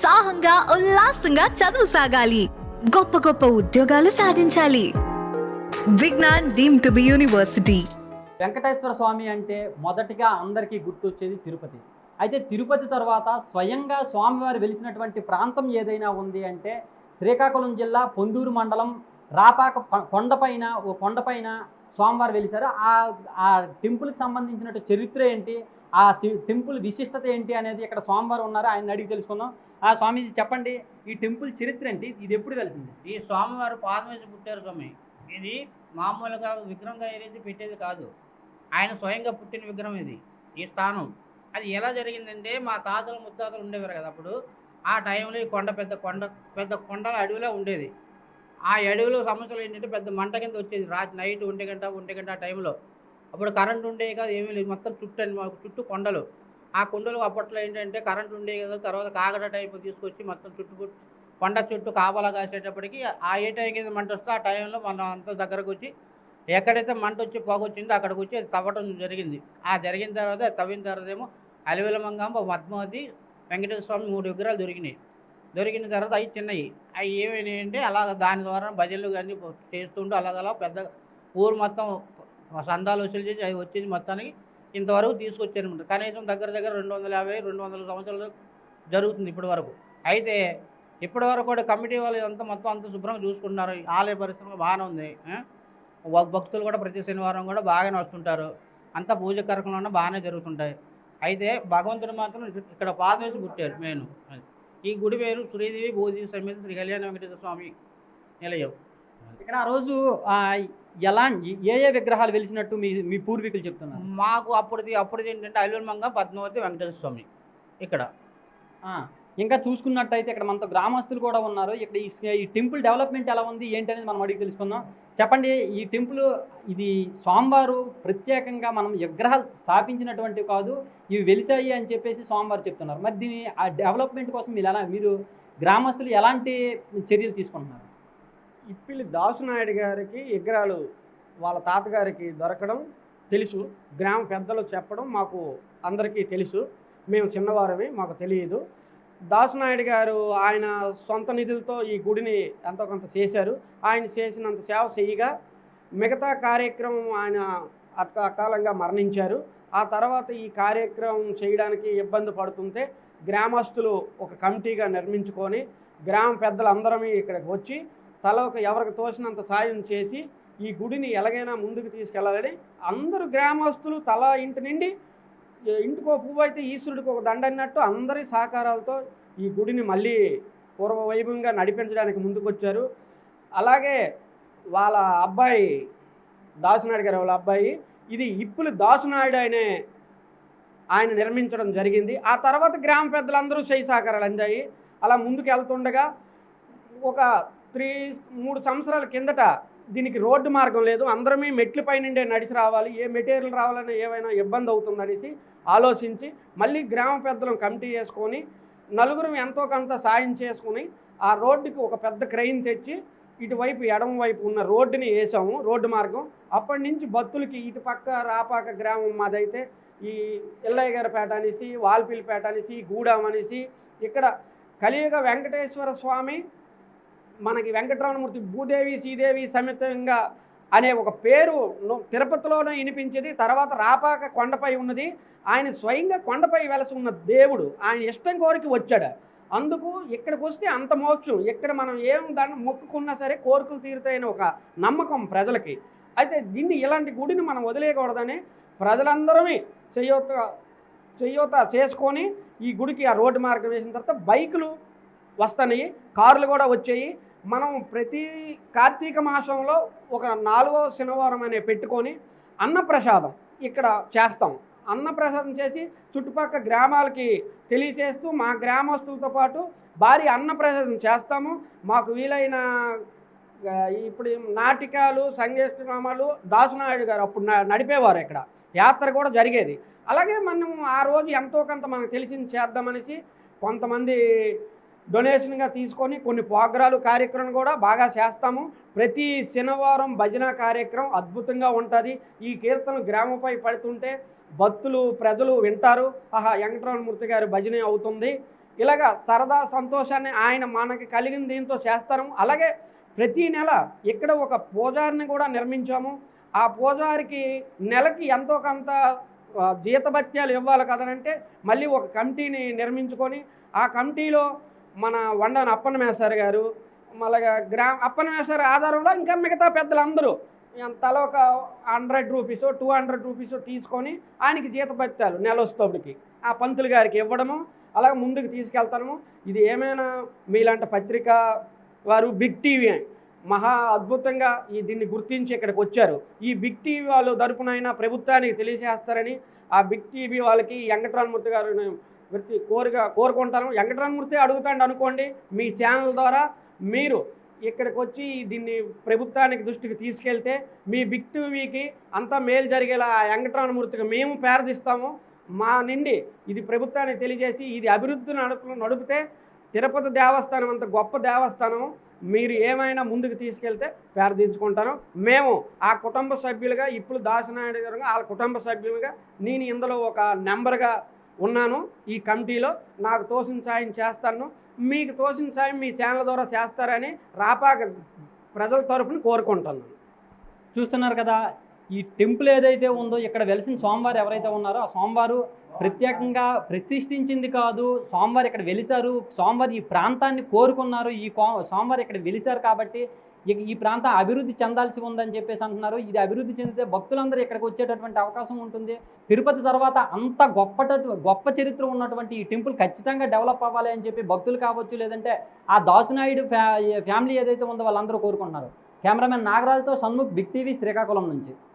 ఉత్సాహంగా ఉల్లాసంగా చదువు సాగాలి, గొప్ప గొప్ప ఉద్యోగాలు సాధించాలి. Vignan deemed to be university. Venkateswara Swamy అంటే మొదటిగా అందరికీ గుర్తొచ్చేది తిరుపతి. అయితే తిరుపతి తర్వాత స్వయంగా స్వామివారు వెలిసినటువంటి ప్రాంతం ఏదైనా ఉంది అంటే శ్రీకాకుళం జిల్లా పొందూరు మండలం రాపాక కొండపైన స్వామివారు వెలిశారు. ఆ టెంపుల్కి సంబంధించినట్టు చరిత్ర ఏంటి, ఆ టెంపుల్ విశిష్టత ఏంటి అనేది ఇక్కడ స్వామివారు ఉన్నారు, ఆయన అడిగి తెలుసుకుందాం. ఆ స్వామీజీ చెప్పండి, ఈ టెంపుల్ చరిత్ర ఏంటి, ఇది ఎప్పుడు వెలిసింది? ఈ స్వామివారు పాదం వేసి పుట్టారు స్వామి. ఇది మామూలుగా విగ్రహం తయారైతే పెట్టేది కాదు, ఆయన స్వయంగా పుట్టిన విగ్రహం ఇది. ఈ స్థానం అది ఎలా జరిగిందంటే, మా తాతలు ముత్తాతలు ఉండేవారు కదా అప్పుడు, ఆ టైంలో ఈ పెద్ద కొండ అడవిలో ఉండేది. ఆ అడవిలో సమస్యలు ఏంటంటే పెద్ద మంట కింద వచ్చేది రాత్రి నైట్ 1 గంట ఆ టైంలో. అప్పుడు కరెంట్ ఉండేది కాదు, ఏమీ లేదు, మొత్తం చుట్టూ కొండలు. ఆ కొండలు అప్పట్లో ఏంటంటే కరెంట్ ఉండేది కదా, తర్వాత కాగడ టైపు తీసుకొచ్చి మొత్తం కొండ చుట్టూ కాపలా కాసేటప్పటికి ఏ టైం కింద మంట వస్తే ఆ టైంలో మనం అంతా దగ్గరకు వచ్చి ఎక్కడైతే మంట వచ్చి పొగ వచ్చిందో అక్కడికి వచ్చి అది తవ్వటం జరిగింది. ఆ జరిగిన తర్వాత తవ్విన తర్వాత ఏమో అలివేల మంగమ్మ, పద్మావతి, వెంకటేశ్వర స్వామి 3 విగ్రహాలు దొరికిన తర్వాత అవి చిన్నవి. అవి ఏమైనాయి అంటే అలాగ దాని ద్వారా భజనలు కానీ చేస్తుంటూ అలాగలా పెద్ద ఊరు మొత్తం సందాలు వసూలు చేసి అవి వచ్చేది మొత్తానికి ఇంతవరకు తీసుకొచ్చారనమాట. కనీసం దగ్గర 250-200 సంవత్సరాలు జరుగుతుంది ఇప్పటి వరకు. అయితే ఇప్పటి వరకు కూడా కమిటీ వాళ్ళు మొత్తం అంతా శుభ్రంగా చూసుకుంటున్నారు. ఆలయ పరిశ్రమ బాగానే ఉంది. భక్తులు కూడా ప్రతి శనివారం కూడా బాగానే వస్తుంటారు. అంతా పూజ కార్యక్రమాలు బాగానే జరుగుతుంటాయి. అయితే భగవంతుడు మాత్రం ఇక్కడ పాదం వేసి పుట్టారు మెయిన్. ఈ గుడి పేరు శ్రీదేవి భూదేవి సమేత శ్రీ కళ్యాణ వెంకటేశ్వర స్వామి నిలయం. ఇక్కడ ఆ రోజు ఏ విగ్రహాలు వెలిసినట్టు మీ పూర్వీకులు చెప్తున్నారు? మాకు అప్పుడుది ఏంటంటే అలివేల మంగ, పద్మావతి, వెంకటేశ్వర స్వామి ఇక్కడ. ఇంకా చూసుకున్నట్టయితే ఇక్కడ మనతో గ్రామస్తులు కూడా ఉన్నారు. ఇక్కడ ఈ టెంపుల్ డెవలప్మెంట్ ఎలా ఉంది ఏంటి అనేది మనం అడిగి తెలుసుకుందాం. చెప్పండి, ఈ టెంపుల్ ఇది స్వామివారు ప్రత్యేకంగా మనం విగ్రహాలు స్థాపించినటువంటి కాదు, ఇవి వెలిసాయి అని చెప్పేసి స్వామివారు చెప్తున్నారు. మరి దీని ఆ డెవలప్మెంట్ కోసం మీరు గ్రామస్తులు ఎలాంటి చర్యలు తీసుకుంటున్నారు? ఇప్పిలి దాసునాయుడు గారికి విగ్రహాలు వాళ్ళ తాతగారికి దొరకడం తెలుసు, గ్రామ పెద్దలు చెప్పడం మాకు అందరికీ తెలుసు. మేము చిన్నవారమే, మాకు తెలియదు. దాసునాయుడు గారు ఆయన సొంత నిధులతో ఈ గుడిని ఎంతో కొంత చేశారు. ఆయన చేసినంత సేవ చేయగా మిగతా కార్యక్రమం ఆయన అకాలంగా మరణించారు. ఆ తర్వాత ఈ కార్యక్రమం చేయడానికి ఇబ్బంది పడుతుంటే గ్రామస్తులు ఒక కమిటీగా నిర్మించుకొని గ్రామ పెద్దలందరం ఇక్కడికి వచ్చి ఎవరికి తోచినంత సాయం చేసి ఈ గుడిని ఎలాగైనా ముందుకు తీసుకెళ్ళాలని అందరూ గ్రామస్తులు తలా ఇంటి నుండి, ఇంటికో పువ్వు అయితే ఈశ్వరుడికి ఒక దండ అన్నట్టు అందరి సహకారాలతో ఈ గుడిని మళ్ళీ పూర్వ వైభవంగా నడిపించడానికి ముందుకొచ్చారు. అలాగే వాళ్ళ అబ్బాయి దాసునాయుడు గారు వాళ్ళ అబ్బాయి ఇది ఇప్పులు దాసునాయుడు ఆయన నిర్మించడం జరిగింది. ఆ తర్వాత గ్రామ పెద్దలందరూ చేయి సహకారాలు అందాయి. అలా ముందుకు వెళ్తుండగా ఒక 3 సంవత్సరాల కిందట దీనికి రోడ్డు మార్గం లేదు, అందరమే మెట్లపై నుండే నడిచి రావాలి, ఏ మెటీరియల్ రావాలన్నా ఏమైనా ఇబ్బంది అవుతుందనేసి ఆలోచించి మళ్ళీ గ్రామ పెద్దలను కమిటీ చేసుకొని నలుగురం ఎంతో కొంత సాయం చేసుకుని ఆ రోడ్డుకి ఒక పెద్ద క్రెయిన్ తెచ్చి ఇటువైపు ఎడమ వైపు ఉన్న రోడ్డుని వేసాము, రోడ్డు మార్గం. అప్పటి నుంచి భక్తులకి ఇటు పక్క రాపాక గ్రామం మాదైతే ఈ ఎల్లయ్య గారి పేట అనేసి, వాల్పిల్లిపేట అనేసి, గూడెం అనేసి, ఇక్కడ కలియుగ వెంకటేశ్వర స్వామి మనకి వెంకటరమణమూర్తి భూదేవి శ్రీదేవి సమేతంగా అనే ఒక పేరు తిరుపతిలోనే వినిపించేది. తర్వాత రాపాక కొండపై ఉన్నది. ఆయన స్వయంగా కొండపై వెలసి ఉన్న దేవుడు, ఆయన ఇష్టం కోరికి వచ్చాడు. అందుకు ఇక్కడికి వస్తే అంత మోక్షం, ఇక్కడ మనం దాన్ని మొక్కుకున్నా సరే కోరికలు తీరుతాయని ఒక నమ్మకం ప్రజలకి. అయితే దీన్ని ఇలాంటి గుడిని మనం వదిలేయకూడదని ప్రజలందరమే చెయ్యోత చేసుకొని ఈ గుడికి ఆ రోడ్డు మార్గం వేసిన తర్వాత బైకులు వస్తున్నాయి, కార్లు కూడా వచ్చాయి. మనం ప్రతి కార్తీక మాసంలో ఒక 4వ శనివారం అనే పెట్టుకొని అన్నప్రసాదం ఇక్కడ చేస్తాం. అన్నప్రసాదం చేసి చుట్టుపక్కల గ్రామాలకి తెలియచేస్తూ మా గ్రామస్తులతో పాటు భారీ అన్నప్రసాదం చేస్తాము. మాకు వీలైన ఇప్పుడు నాటికాలు, సంగీతనామాలు దాసునాయుడు గారు అప్పుడు నడిపేవారు, ఇక్కడ యాత్ర కూడా జరిగేది. అలాగే మనం ఆ రోజు ఎంతో కొంత మనకు తెలిసింది చేద్దామనేసి కొంతమంది డొనేషన్గా తీసుకొని కొన్ని ప్రోగ్రాలు కార్యక్రమం కూడా బాగా చేస్తాము. ప్రతి శనివారం భజన కార్యక్రమం అద్భుతంగా ఉంటుంది. ఈ కీర్తన గ్రామంపై పడుతుంటే భక్తులు ప్రజలు వింటారు, ఆహా వెంకటరమణమూర్తి గారి భజన అవుతుంది. ఇలాగా సరదా సంతోషాన్ని ఆయన మనకి కలిగిన దీంతో చేస్తాము. అలాగే ప్రతి నెల ఇక్కడ ఒక పూజారిని కూడా నిర్మించాము. ఆ పూజారికి నెలకి ఎంతో కొంత జీతభత్యాలు ఇవ్వాలి కదనంటే మళ్ళీ ఒక కమిటీని నిర్మించుకొని ఆ కమిటీలో మన వండన అప్పన్న మేస్టారు గారు, మళ్ళీ అప్పన్న మేస్టారు ఆధారంలో ఇంకా మిగతా పెద్దలందరూ తల ఒక 100 రూపీసో 200 రూపీసో తీసుకొని ఆయనకి జీతభత్యాలు నెల వస్తోడికి ఆ పంతులు గారికి ఇవ్వడము, అలాగే ముందుకు తీసుకెళ్తాము. ఇది ఏమైనా మీలాంటి పత్రిక వారు బిగ్ టీవీ మహా అద్భుతంగా దీన్ని గుర్తించి ఇక్కడికి వచ్చారు. ఈ బిగ్ టీవీ వాళ్ళు తరపునైనా ప్రభుత్వానికి తెలియజేస్తారని ఆ బిగ్ టీవీ వాళ్ళకి వెంకటరామమూర్తి గారు కోరుకుంటాను. వెంకటరామమూర్తి అడుగుతాడు అనుకోండి, మీ ఛానల్ ద్వారా మీరు ఇక్కడికి వచ్చి దీన్ని ప్రభుత్వానికి దృష్టికి తీసుకెళ్తే మీ బిగ్ టీవీకి అంతా మేలు జరిగేలా ఆ వెంకటరామమూర్తికి మేము ప్రార్థిస్తాము. మా నుండి ఇది ప్రభుత్వానికి తెలియజేసి ఇది అభివృద్ధి నడిపితే తిరుపతి దేవస్థానం అంత గొప్ప దేవస్థానం మీరు ఏమైనా ముందుకు తీసుకెళ్తే ప్రార్థించుకుంటాను. మేము ఆ కుటుంబ సభ్యులుగా ఇప్పుడు దాసనాయుడు గారు వాళ్ళ కుటుంబ సభ్యులుగా నేను ఇందులో ఒక నెంబర్గా ఉన్నాను. ఈ కమిటీలో నాకు తోసిన సాయం చేస్తాను. మీకు తోసిన సాయం మీ ఛానల్ ద్వారా చేస్తారని రాపాక ప్రజల తరఫున కోరుకుంటున్నాను. చూస్తున్నారు కదా, ఈ టెంపుల్ ఏదైతే ఉందో ఇక్కడ వెలిసిన స్వామివారు ఎవరైతే ఉన్నారో ఆ స్వామివారు ప్రత్యేకంగా ప్రతిష్ఠించింది కాదు. స్వామివారు ఇక్కడ వెలిశారు, స్వామివారు ఈ ప్రాంతాన్ని కోరుకున్నారు. స్వామివారు ఇక్కడ వెలిశారు కాబట్టి ఈ ప్రాంతం అభివృద్ధి చెందాల్సి ఉందని చెప్పేసి అంటున్నారు. ఇది అభివృద్ధి చెందితే భక్తులందరూ ఇక్కడికి వచ్చేటటువంటి అవకాశం ఉంటుంది. తిరుపతి తర్వాత అంత గొప్ప చరిత్ర ఉన్నటువంటి ఈ టెంపుల్ ఖచ్చితంగా డెవలప్ అవ్వాలి అని చెప్పి భక్తులు కావచ్చు, లేదంటే ఆ దాసనాయుడు ఫ్యామిలీ ఏదైతే ఉందో వాళ్ళందరూ కోరుకుంటున్నారు. కెమెరామెన్ నాగరాజుతో షణ్ముఖ్, బిగ్ టీవీ, శ్రీకాకుళం నుంచి.